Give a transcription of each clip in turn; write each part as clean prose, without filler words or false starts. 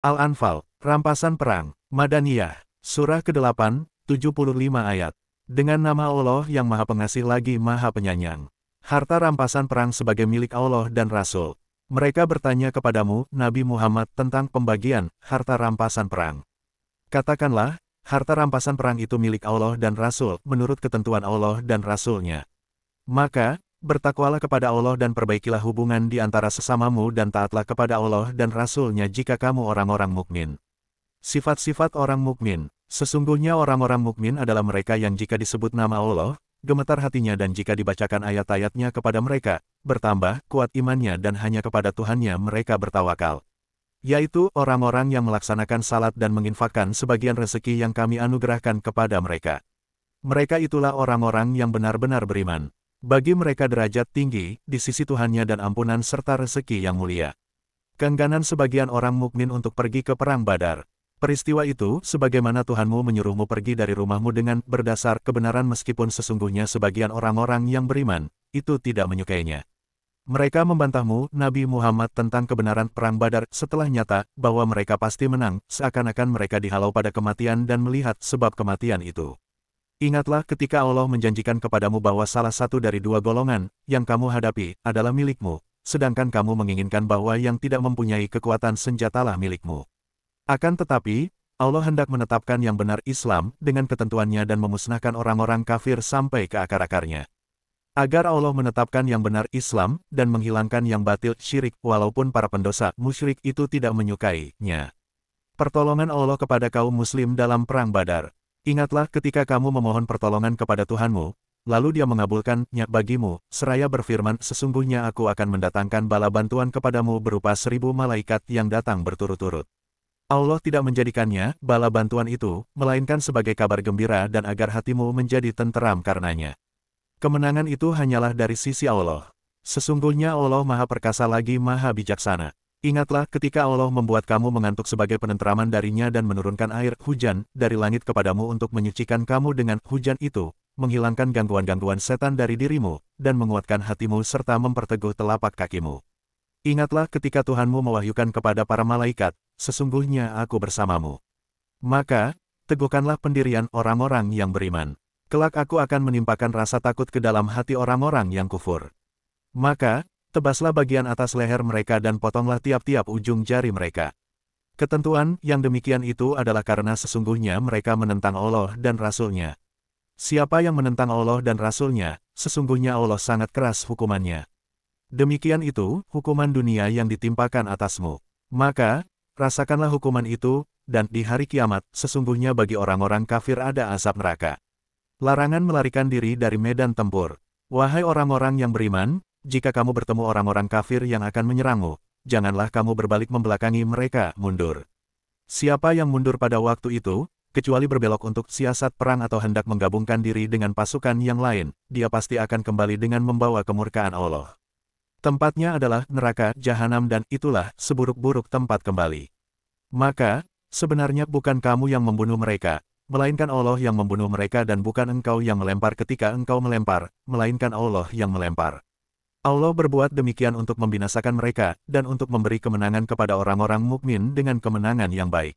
Al-Anfal, Rampasan Perang, Madaniyah, Surah ke-8, 75 ayat. Dengan nama Allah yang Maha Pengasih lagi Maha Penyayang. Harta rampasan perang sebagai milik Allah dan Rasul. Mereka bertanya kepadamu, Nabi Muhammad, tentang pembagian harta rampasan perang. Katakanlah, harta rampasan perang itu milik Allah dan Rasul, menurut ketentuan Allah dan Rasul-Nya. Maka, bertakwalah kepada Allah dan perbaikilah hubungan di antara sesamamu dan taatlah kepada Allah dan Rasul-Nya jika kamu orang-orang mukmin. Sifat-sifat orang mukmin. Sesungguhnya orang-orang mukmin adalah mereka yang jika disebut nama Allah, gemetar hatinya dan jika dibacakan ayat-ayatnya kepada mereka, bertambah kuat imannya dan hanya kepada Tuhannya mereka bertawakal. Yaitu orang-orang yang melaksanakan salat dan menginfakkan sebagian rezeki yang kami anugerahkan kepada mereka. Mereka itulah orang-orang yang benar-benar beriman. Bagi mereka derajat tinggi di sisi Tuhannya dan ampunan serta rezeki yang mulia. Keengganan sebagian orang mukmin untuk pergi ke perang Badar. Peristiwa itu, sebagaimana Tuhanmu menyuruhmu pergi dari rumahmu dengan berdasar kebenaran meskipun sesungguhnya sebagian orang-orang yang beriman, itu tidak menyukainya. Mereka membantahmu, Nabi Muhammad, tentang kebenaran perang Badar setelah nyata bahwa mereka pasti menang, seakan-akan mereka dihalau pada kematian dan melihat sebab kematian itu. Ingatlah ketika Allah menjanjikan kepadamu bahwa salah satu dari dua golongan yang kamu hadapi adalah milikmu, sedangkan kamu menginginkan bahwa yang tidak mempunyai kekuatan senjatalah milikmu. Akan tetapi, Allah hendak menetapkan yang benar Islam dengan ketentuannya dan memusnahkan orang-orang kafir sampai ke akar-akarnya. Agar Allah menetapkan yang benar Islam dan menghilangkan yang batil syirik walaupun para pendosa musyrik itu tidak menyukainya. Pertolongan Allah kepada kaum muslim dalam perang Badar. Ingatlah ketika kamu memohon pertolongan kepada Tuhanmu, lalu Dia mengabulkannya bagimu, seraya berfirman, sesungguhnya aku akan mendatangkan bala bantuan kepadamu berupa 1000 malaikat yang datang berturut-turut. Allah tidak menjadikannya, bala bantuan itu, melainkan sebagai kabar gembira dan agar hatimu menjadi tenteram karenanya. Kemenangan itu hanyalah dari sisi Allah. Sesungguhnya Allah Maha Perkasa lagi Maha Bijaksana. Ingatlah ketika Allah membuat kamu mengantuk sebagai penenteraman darinya dan menurunkan air hujan dari langit kepadamu untuk menyucikan kamu dengan hujan itu, menghilangkan gangguan-gangguan setan dari dirimu, dan menguatkan hatimu serta memperteguh telapak kakimu. Ingatlah ketika Tuhanmu mewahyukan kepada para malaikat, sesungguhnya aku bersamamu. Maka, teguhkanlah pendirian orang-orang yang beriman. Kelak aku akan menimpakan rasa takut ke dalam hati orang-orang yang kufur. Maka, tebaslah bagian atas leher mereka dan potonglah tiap-tiap ujung jari mereka. Ketentuan yang demikian itu adalah karena sesungguhnya mereka menentang Allah dan Rasul-Nya. Siapa yang menentang Allah dan Rasul-Nya, sesungguhnya Allah sangat keras hukumannya. Demikian itu, hukuman dunia yang ditimpakan atasmu. Maka, rasakanlah hukuman itu, dan di hari kiamat, sesungguhnya bagi orang-orang kafir ada azab neraka. Larangan melarikan diri dari medan tempur. Wahai orang-orang yang beriman, jika kamu bertemu orang-orang kafir yang akan menyerangmu, janganlah kamu berbalik membelakangi mereka, mundur. Siapa yang mundur pada waktu itu, kecuali berbelok untuk siasat perang atau hendak menggabungkan diri dengan pasukan yang lain, dia pasti akan kembali dengan membawa kemurkaan Allah. Tempatnya adalah neraka jahanam dan itulah seburuk-buruk tempat kembali. Maka, sebenarnya bukan kamu yang membunuh mereka, melainkan Allah yang membunuh mereka dan bukan engkau yang melempar ketika engkau melempar, melainkan Allah yang melempar. Allah berbuat demikian untuk membinasakan mereka dan untuk memberi kemenangan kepada orang-orang mukmin dengan kemenangan yang baik.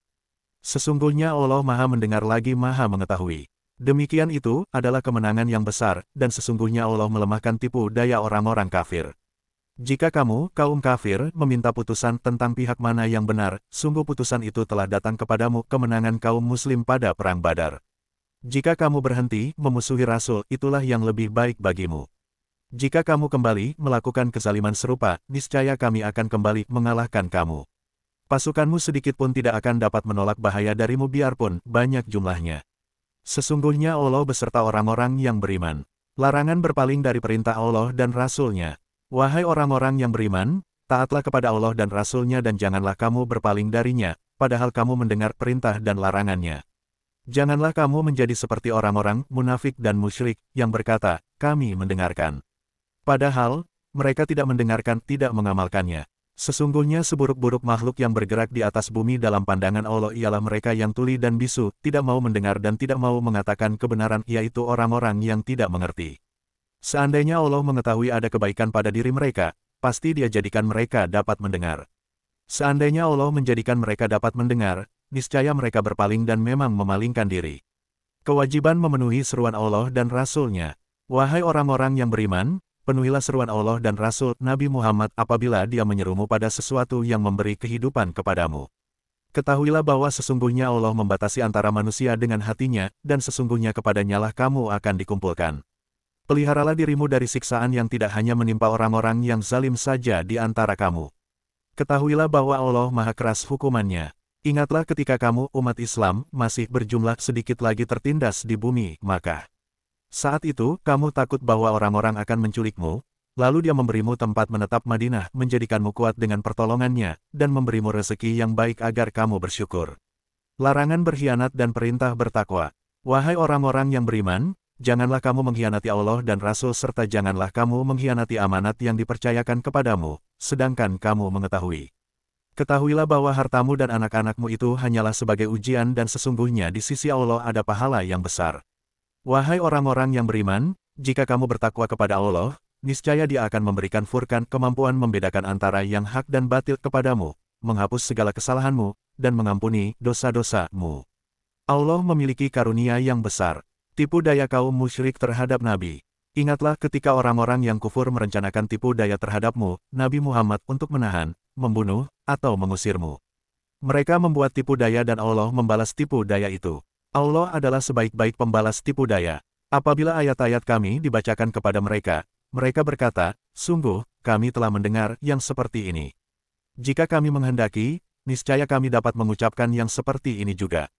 Sesungguhnya Allah Maha mendengar lagi Maha mengetahui. Demikian itu adalah kemenangan yang besar dan sesungguhnya Allah melemahkan tipu daya orang-orang kafir. Jika kamu, kaum kafir, meminta putusan tentang pihak mana yang benar, sungguh putusan itu telah datang kepadamu kemenangan kaum muslim pada perang Badar. Jika kamu berhenti memusuhi Rasul, itulah yang lebih baik bagimu. Jika kamu kembali melakukan kezaliman serupa, niscaya kami akan kembali mengalahkan kamu. Pasukanmu sedikit pun tidak akan dapat menolak bahaya darimu biarpun banyak jumlahnya. Sesungguhnya Allah beserta orang-orang yang beriman. Larangan berpaling dari perintah Allah dan Rasul-Nya. Wahai orang-orang yang beriman, taatlah kepada Allah dan Rasul-Nya dan janganlah kamu berpaling darinya, padahal kamu mendengar perintah dan larangannya. Janganlah kamu menjadi seperti orang-orang munafik dan musyrik yang berkata, kami mendengarkan. Padahal, mereka tidak mendengarkan, tidak mengamalkannya. Sesungguhnya seburuk-buruk makhluk yang bergerak di atas bumi dalam pandangan Allah ialah mereka yang tuli dan bisu, tidak mau mendengar dan tidak mau mengatakan kebenaran, yaitu orang-orang yang tidak mengerti. Seandainya Allah mengetahui ada kebaikan pada diri mereka, pasti Dia jadikan mereka dapat mendengar. Seandainya Allah menjadikan mereka dapat mendengar, niscaya mereka berpaling dan memang memalingkan diri. Kewajiban memenuhi seruan Allah dan Rasul-Nya. Wahai orang-orang yang beriman, penuhilah seruan Allah dan Rasul Nabi Muhammad apabila dia menyerumu pada sesuatu yang memberi kehidupan kepadamu. Ketahuilah bahwa sesungguhnya Allah membatasi antara manusia dengan hatinya, dan sesungguhnya kepadanya-lah kamu akan dikumpulkan. Peliharalah dirimu dari siksaan yang tidak hanya menimpa orang-orang yang zalim saja di antara kamu. Ketahuilah bahwa Allah Maha keras hukumannya. Ingatlah ketika kamu, umat Islam, masih berjumlah sedikit lagi tertindas di bumi, maka saat itu, kamu takut bahwa orang-orang akan menculikmu, lalu dia memberimu tempat menetap Madinah, menjadikanmu kuat dengan pertolongannya, dan memberimu rezeki yang baik agar kamu bersyukur. Larangan berkhianat dan perintah bertakwa. Wahai orang-orang yang beriman, janganlah kamu mengkhianati Allah dan Rasul serta janganlah kamu mengkhianati amanat yang dipercayakan kepadamu, sedangkan kamu mengetahui. Ketahuilah bahwa hartamu dan anak-anakmu itu hanyalah sebagai ujian dan sesungguhnya di sisi Allah ada pahala yang besar. Wahai orang-orang yang beriman, jika kamu bertakwa kepada Allah, niscaya Dia akan memberikan furqan kemampuan membedakan antara yang hak dan batil kepadamu, menghapus segala kesalahanmu, dan mengampuni dosa-dosamu. Allah memiliki karunia yang besar. Tipu daya kaum musyrik terhadap Nabi. Ingatlah ketika orang-orang yang kufur merencanakan tipu daya terhadapmu, Nabi Muhammad, untuk menahan, membunuh, atau mengusirmu. Mereka membuat tipu daya dan Allah membalas tipu daya itu. Allah adalah sebaik-baik pembalas tipu daya. Apabila ayat-ayat kami dibacakan kepada mereka, mereka berkata, sungguh, kami telah mendengar yang seperti ini. Jika kami menghendaki, niscaya kami dapat mengucapkan yang seperti ini juga.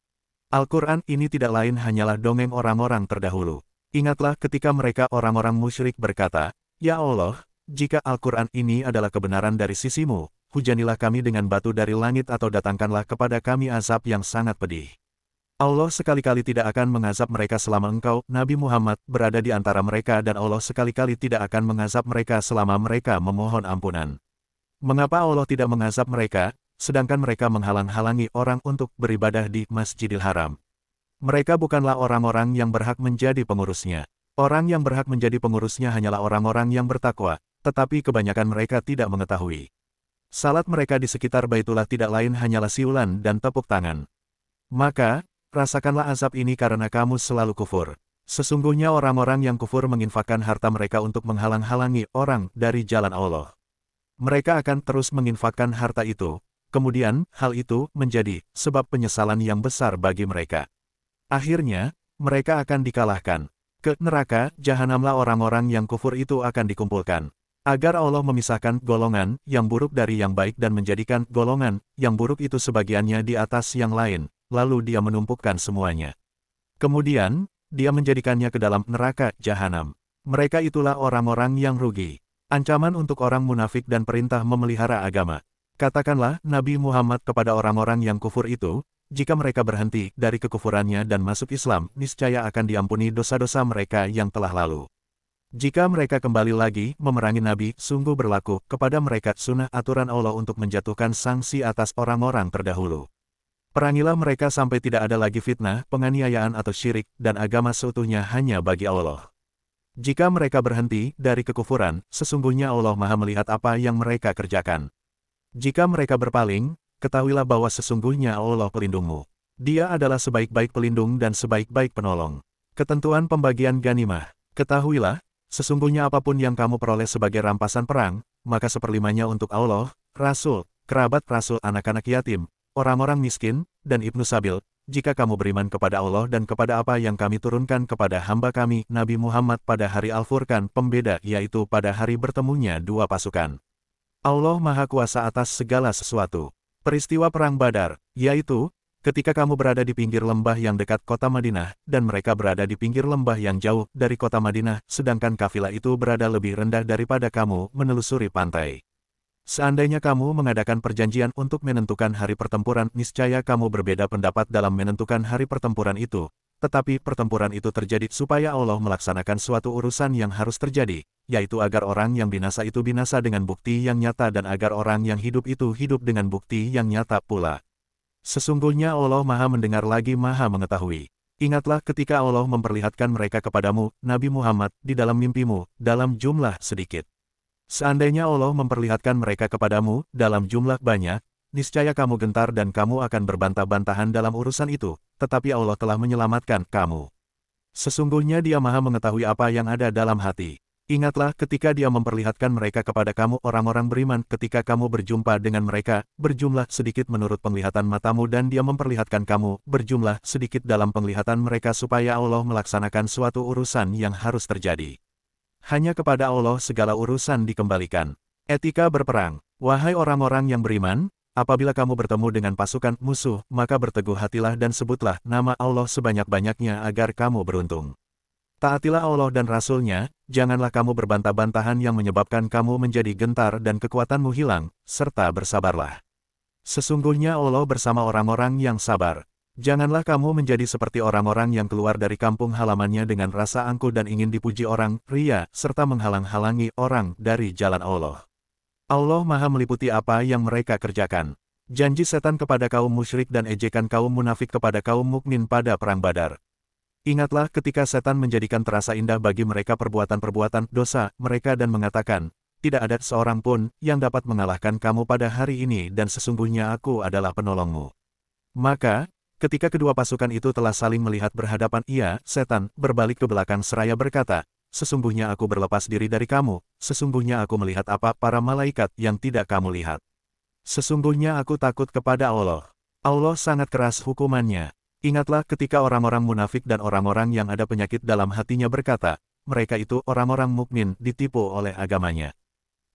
Al-Quran ini tidak lain hanyalah dongeng orang-orang terdahulu. Ingatlah ketika mereka orang-orang musyrik berkata, Ya Allah, jika Al-Quran ini adalah kebenaran dari sisimu, hujanilah kami dengan batu dari langit atau datangkanlah kepada kami azab yang sangat pedih. Allah sekali-kali tidak akan mengazab mereka selama engkau, Nabi Muhammad, berada di antara mereka dan Allah sekali-kali tidak akan mengazab mereka selama mereka memohon ampunan. Mengapa Allah tidak mengazab mereka, sedangkan mereka menghalang-halangi orang untuk beribadah di Masjidil Haram? Mereka bukanlah orang-orang yang berhak menjadi pengurusnya. Orang yang berhak menjadi pengurusnya hanyalah orang-orang yang bertakwa, tetapi kebanyakan mereka tidak mengetahui. Salat mereka di sekitar Baitullah tidak lain hanyalah siulan dan tepuk tangan. Maka, rasakanlah azab ini karena kamu selalu kufur. Sesungguhnya orang-orang yang kufur menginfakkan harta mereka untuk menghalang-halangi orang dari jalan Allah. Mereka akan terus menginfakkan harta itu, kemudian hal itu menjadi sebab penyesalan yang besar bagi mereka. Akhirnya, mereka akan dikalahkan. Ke neraka, jahanamlah orang-orang yang kufur itu akan dikumpulkan. Agar Allah memisahkan golongan yang buruk dari yang baik dan menjadikan golongan yang buruk itu sebagiannya di atas yang lain. Lalu dia menumpukkan semuanya. Kemudian, dia menjadikannya ke dalam neraka jahanam. Mereka itulah orang-orang yang rugi. Ancaman untuk orang munafik dan perintah memelihara agama. Katakanlah Nabi Muhammad kepada orang-orang yang kufur itu, jika mereka berhenti dari kekufurannya dan masuk Islam, niscaya akan diampuni dosa-dosa mereka yang telah lalu. Jika mereka kembali lagi memerangi Nabi, sungguh berlaku kepada mereka sunnah aturan Allah untuk menjatuhkan sanksi atas orang-orang terdahulu. Perangilah mereka sampai tidak ada lagi fitnah, penganiayaan atau syirik, dan agama seutuhnya hanya bagi Allah. Jika mereka berhenti dari kekufuran, sesungguhnya Allah Maha melihat apa yang mereka kerjakan. Jika mereka berpaling, ketahuilah bahwa sesungguhnya Allah pelindungmu. Dia adalah sebaik-baik pelindung dan sebaik-baik penolong. Ketentuan pembagian ganimah. Ketahuilah, sesungguhnya apapun yang kamu peroleh sebagai rampasan perang, maka seperlimanya untuk Allah, Rasul, kerabat Rasul, anak-anak yatim, orang-orang miskin, dan Ibnu Sabil, jika kamu beriman kepada Allah dan kepada apa yang kami turunkan kepada hamba kami, Nabi Muhammad pada hari Al-Furqan, pembeda, yaitu pada hari bertemunya dua pasukan. Allah Maha Kuasa atas segala sesuatu. Peristiwa Perang Badar, yaitu, ketika kamu berada di pinggir lembah yang dekat kota Madinah, dan mereka berada di pinggir lembah yang jauh dari kota Madinah, sedangkan kafilah itu berada lebih rendah daripada kamu menelusuri pantai. Seandainya kamu mengadakan perjanjian untuk menentukan hari pertempuran, niscaya kamu berbeda pendapat dalam menentukan hari pertempuran itu. Tetapi pertempuran itu terjadi supaya Allah melaksanakan suatu urusan yang harus terjadi, yaitu agar orang yang binasa itu binasa dengan bukti yang nyata dan agar orang yang hidup itu hidup dengan bukti yang nyata pula. Sesungguhnya Allah Maha mendengar lagi Maha mengetahui. Ingatlah ketika Allah memperlihatkan mereka kepadamu, Nabi Muhammad, di dalam mimpimu, dalam jumlah sedikit. Seandainya Allah memperlihatkan mereka kepadamu dalam jumlah banyak, niscaya kamu gentar dan kamu akan berbantah-bantahan dalam urusan itu, tetapi Allah telah menyelamatkan kamu. Sesungguhnya Dia Maha mengetahui apa yang ada dalam hati. Ingatlah ketika Dia memperlihatkan mereka kepada kamu orang-orang beriman ketika kamu berjumpa dengan mereka, berjumlah sedikit menurut penglihatan matamu dan Dia memperlihatkan kamu, berjumlah sedikit dalam penglihatan mereka supaya Allah melaksanakan suatu urusan yang harus terjadi. Hanya kepada Allah segala urusan dikembalikan. Etika berperang. Wahai orang-orang yang beriman, apabila kamu bertemu dengan pasukan musuh, maka berteguh hatilah dan sebutlah nama Allah sebanyak-banyaknya agar kamu beruntung. Taatilah Allah dan Rasul-Nya, janganlah kamu berbantah-bantahan yang menyebabkan kamu menjadi gentar dan kekuatanmu hilang, serta bersabarlah. Sesungguhnya Allah bersama orang-orang yang sabar. Janganlah kamu menjadi seperti orang-orang yang keluar dari kampung halamannya dengan rasa angkuh dan ingin dipuji orang, ria, serta menghalang-halangi orang dari jalan Allah. Allah Maha meliputi apa yang mereka kerjakan. Janji setan kepada kaum musyrik dan ejekan kaum munafik kepada kaum mukmin pada Perang Badar. Ingatlah ketika setan menjadikan terasa indah bagi mereka perbuatan-perbuatan dosa mereka dan mengatakan, tidak ada seorang pun yang dapat mengalahkan kamu pada hari ini dan sesungguhnya aku adalah penolongmu. Maka, ketika kedua pasukan itu telah saling melihat berhadapan, setan, berbalik ke belakang seraya berkata, sesungguhnya aku berlepas diri dari kamu, sesungguhnya aku melihat apa para malaikat yang tidak kamu lihat. Sesungguhnya aku takut kepada Allah. Allah sangat keras hukumannya. Ingatlah ketika orang-orang munafik dan orang-orang yang ada penyakit dalam hatinya berkata, mereka itu orang-orang mukmin ditipu oleh agamanya.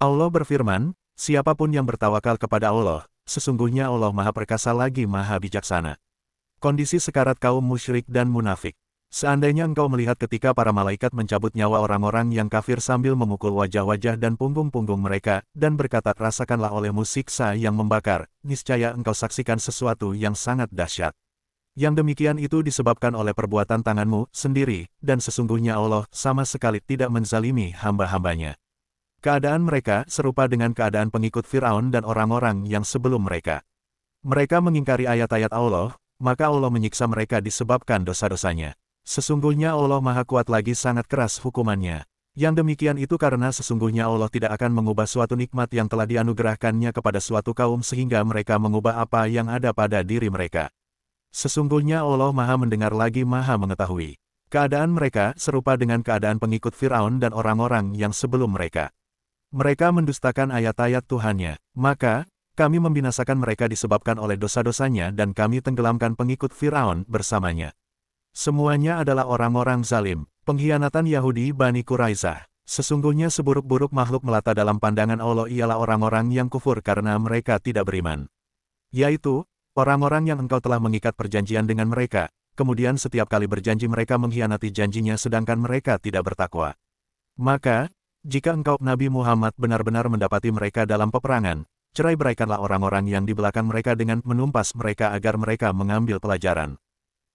Allah berfirman, siapapun yang bertawakal kepada Allah, sesungguhnya Allah Maha Perkasa lagi Maha Bijaksana. Kondisi sekarat kaum musyrik dan munafik. Seandainya engkau melihat ketika para malaikat mencabut nyawa orang-orang yang kafir sambil memukul wajah-wajah dan punggung-punggung mereka, dan berkata rasakanlah olehmu siksa yang membakar, niscaya engkau saksikan sesuatu yang sangat dahsyat. Yang demikian itu disebabkan oleh perbuatan tanganmu sendiri, dan sesungguhnya Allah sama sekali tidak menzalimi hamba-hambanya. Keadaan mereka serupa dengan keadaan pengikut Firaun dan orang-orang yang sebelum mereka. Mereka mengingkari ayat-ayat Allah, maka Allah menyiksa mereka disebabkan dosa-dosanya. Sesungguhnya Allah Maha Kuat lagi sangat keras hukumannya. Yang demikian itu karena sesungguhnya Allah tidak akan mengubah suatu nikmat yang telah dianugerahkannya kepada suatu kaum sehingga mereka mengubah apa yang ada pada diri mereka. Sesungguhnya Allah Maha mendengar lagi Maha mengetahui. Keadaan mereka serupa dengan keadaan pengikut Firaun dan orang-orang yang sebelum mereka. Mereka mendustakan ayat-ayat Tuhannya, maka kami membinasakan mereka disebabkan oleh dosa-dosanya dan kami tenggelamkan pengikut Firaun bersamanya. Semuanya adalah orang-orang zalim, pengkhianatan Yahudi Bani Quraizah. Sesungguhnya seburuk-buruk makhluk melata dalam pandangan Allah ialah orang-orang yang kufur karena mereka tidak beriman. Yaitu, orang-orang yang engkau telah mengikat perjanjian dengan mereka, kemudian setiap kali berjanji mereka mengkhianati janjinya sedangkan mereka tidak bertakwa. Maka, jika engkau Nabi Muhammad benar-benar mendapati mereka dalam peperangan, cerai-beraikanlah orang-orang yang di belakang mereka dengan menumpas mereka agar mereka mengambil pelajaran.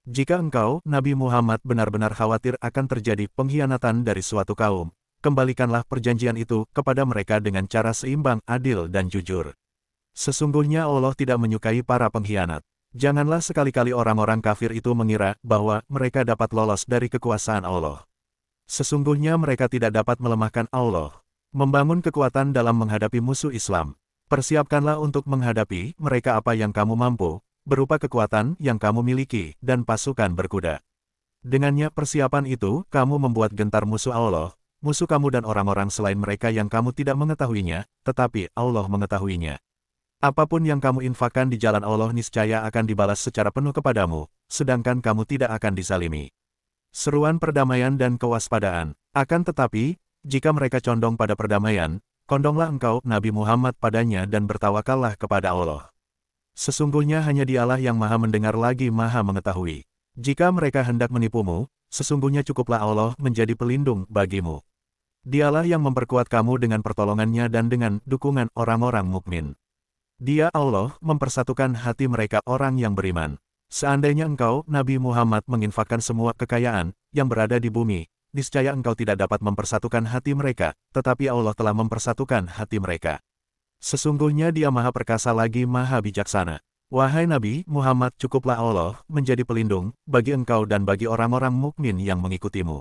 Jika engkau Nabi Muhammad benar-benar khawatir akan terjadi pengkhianatan dari suatu kaum, kembalikanlah perjanjian itu kepada mereka dengan cara seimbang, adil dan jujur. Sesungguhnya Allah tidak menyukai para pengkhianat. Janganlah sekali-kali orang-orang kafir itu mengira bahwa mereka dapat lolos dari kekuasaan Allah. Sesungguhnya mereka tidak dapat melemahkan Allah. Membangun kekuatan dalam menghadapi musuh Islam. Persiapkanlah untuk menghadapi mereka apa yang kamu mampu, berupa kekuatan yang kamu miliki dan pasukan berkuda. Dengannya persiapan itu, kamu membuat gentar musuh Allah, musuh kamu dan orang-orang selain mereka yang kamu tidak mengetahuinya, tetapi Allah mengetahuinya. Apapun yang kamu infakkan di jalan Allah niscaya akan dibalas secara penuh kepadamu, sedangkan kamu tidak akan dizalimi. Seruan perdamaian dan kewaspadaan. Akan tetapi, jika mereka condong pada perdamaian, condonglah engkau Nabi Muhammad padanya dan bertawakallah kepada Allah. Sesungguhnya hanya Dialah yang Maha mendengar lagi Maha mengetahui. Jika mereka hendak menipumu, sesungguhnya cukuplah Allah menjadi pelindung bagimu. Dialah yang memperkuat kamu dengan pertolongannya dan dengan dukungan orang-orang mukmin. Dia Allah mempersatukan hati mereka orang yang beriman. Seandainya engkau, Nabi Muhammad menginfakkan semua kekayaan yang berada di bumi, niscaya engkau tidak dapat mempersatukan hati mereka, tetapi Allah telah mempersatukan hati mereka. Sesungguhnya Dia Maha Perkasa lagi Maha Bijaksana. Wahai Nabi Muhammad, cukuplah Allah menjadi pelindung bagi engkau dan bagi orang-orang mukmin yang mengikutimu.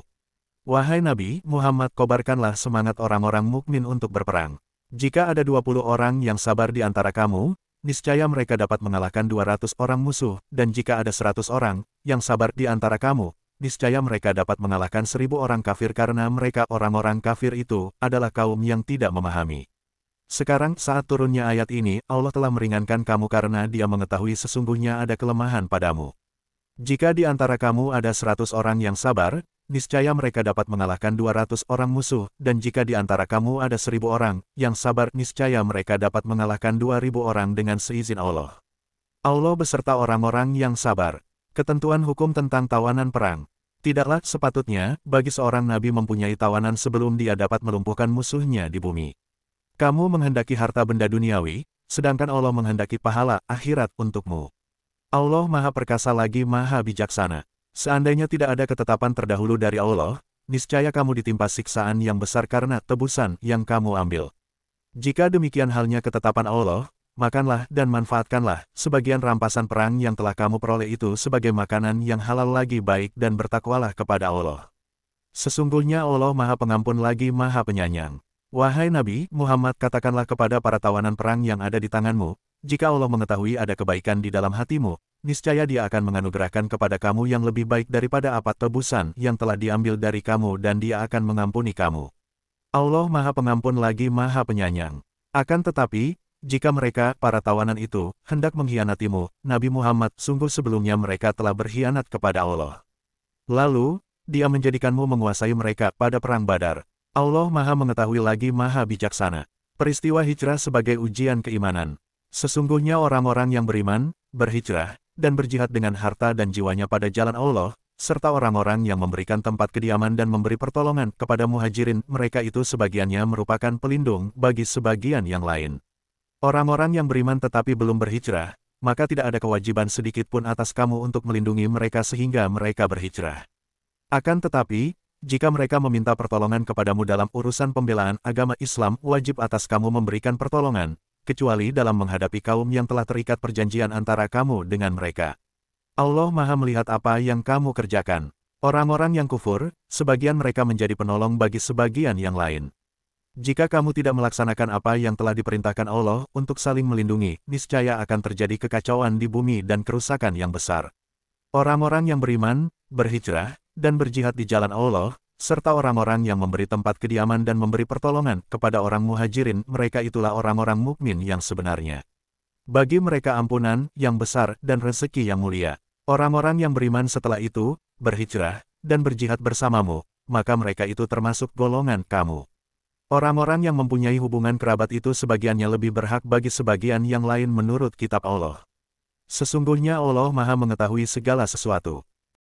Wahai Nabi Muhammad, kobarkanlah semangat orang-orang mukmin untuk berperang. Jika ada 20 orang yang sabar di antara kamu, niscaya mereka dapat mengalahkan 200 orang musuh, dan jika ada 100 orang yang sabar di antara kamu, niscaya mereka dapat mengalahkan 1000 orang kafir karena mereka orang-orang kafir itu adalah kaum yang tidak memahami. Sekarang saat turunnya ayat ini, Allah telah meringankan kamu karena Dia mengetahui sesungguhnya ada kelemahan padamu. Jika di antara kamu ada 100 orang yang sabar, niscaya mereka dapat mengalahkan 200 orang musuh, dan jika di antara kamu ada 1000 orang yang sabar, niscaya mereka dapat mengalahkan 2000 orang dengan seizin Allah. Allah beserta orang-orang yang sabar. Ketentuan hukum tentang tawanan perang. Tidaklah sepatutnya bagi seorang nabi mempunyai tawanan sebelum dia dapat melumpuhkan musuhnya di bumi. Kamu menghendaki harta benda duniawi, sedangkan Allah menghendaki pahala akhirat untukmu. Allah Maha Perkasa lagi Maha Bijaksana. Seandainya tidak ada ketetapan terdahulu dari Allah, niscaya kamu ditimpa siksaan yang besar karena tebusan yang kamu ambil. Jika demikian halnya ketetapan Allah, makanlah dan manfaatkanlah sebagian rampasan perang yang telah kamu peroleh itu sebagai makanan yang halal lagi baik dan bertakwalah kepada Allah. Sesungguhnya Allah Maha Pengampun lagi Maha Penyayang. Wahai Nabi Muhammad, katakanlah kepada para tawanan perang yang ada di tanganmu, jika Allah mengetahui ada kebaikan di dalam hatimu, niscaya Dia akan menganugerahkan kepada kamu yang lebih baik daripada apa tebusan yang telah diambil dari kamu dan Dia akan mengampuni kamu. Allah Maha Pengampun lagi Maha Penyayang. Akan tetapi, jika mereka, para tawanan itu, hendak mengkhianatimu, Nabi Muhammad, sungguh sebelumnya mereka telah berkhianat kepada Allah. Lalu, Dia menjadikanmu menguasai mereka pada perang Badar. Allah Maha Mengetahui lagi Maha Bijaksana. Peristiwa hijrah sebagai ujian keimanan. Sesungguhnya orang-orang yang beriman, berhijrah, dan berjihad dengan harta dan jiwanya pada jalan Allah, serta orang-orang yang memberikan tempat kediaman dan memberi pertolongan kepada muhajirin, mereka itu sebagiannya merupakan pelindung bagi sebagian yang lain. Orang-orang yang beriman tetapi belum berhijrah, maka tidak ada kewajiban sedikit pun atas kamu untuk melindungi mereka sehingga mereka berhijrah. Akan tetapi, jika mereka meminta pertolongan kepadamu dalam urusan pembelaan agama Islam, wajib atas kamu memberikan pertolongan, kecuali dalam menghadapi kaum yang telah terikat perjanjian antara kamu dengan mereka. Allah Maha melihat apa yang kamu kerjakan. Orang-orang yang kufur, sebagian mereka menjadi penolong bagi sebagian yang lain. Jika kamu tidak melaksanakan apa yang telah diperintahkan Allah untuk saling melindungi, niscaya akan terjadi kekacauan di bumi dan kerusakan yang besar. Orang-orang yang beriman, berhijrah, dan berjihad di jalan Allah, serta orang-orang yang memberi tempat kediaman dan memberi pertolongan kepada orang muhajirin, mereka itulah orang-orang mukmin yang sebenarnya. Bagi mereka ampunan yang besar dan rezeki yang mulia. Orang-orang yang beriman setelah itu, berhijrah, dan berjihad bersamamu, maka mereka itu termasuk golongan kamu. Orang-orang yang mempunyai hubungan kerabat itu sebagiannya lebih berhak bagi sebagian yang lain menurut kitab Allah. Sesungguhnya Allah Maha Mengetahui segala sesuatu.